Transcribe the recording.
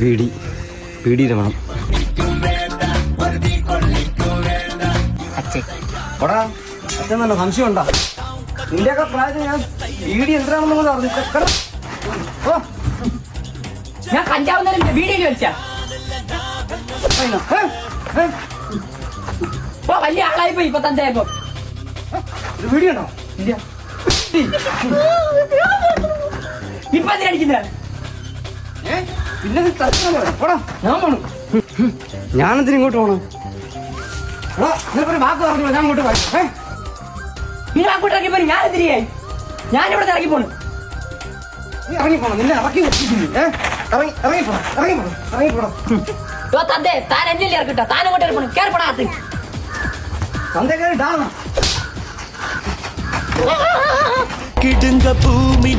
പീടിയുടെ വേണം. അച്ഛൻ നല്ല സംശയമുണ്ടോ? നിന്റെയൊക്കെ പ്രായത്തിൽ ഞാൻ ബീഡി എന്തിനാണെന്ന് പറഞ്ഞു. ഞാൻ കഞ്ചാവുന്ന ബീഡിയിൽ വലിച്ച വലിയ ആളായിപ്പോ ഇപ്പൊ തന്തയായപ്പോ. ഇത് ബീഡിയാണോ? ഇല്ല. ഇപ്പൊ എന്തിനടിക്കുന്ന? പിന്നെ ഞാൻ പോണു. ഞാനെന്തിനും ഇങ്ങോട്ട് പോണം? നിനക്കൊരു വാക്ക് പറഞ്ഞു ഞാൻ ഇങ്ങോട്ട് പോയി. നിങ്ങൾ അങ്ങോട്ട് ഇറങ്ങി പോലും ഞാൻ എന്തിനായി? ഞാനിവിടെ ഇറങ്ങി പോണു. നീ ഇറങ്ങിപ്പോണം. നിന്നെ ഇറക്കി ഇറങ്ങിപ്പോണം. തന്തേ താൻ എന്നെ ഇറക്കിട്ടോ. താൻ അങ്ങോട്ട് ഇറങ്ങണം. കേറിപ്പോടാത്ത് തന്തേ കയറി കിടുങ്ക ഭൂമി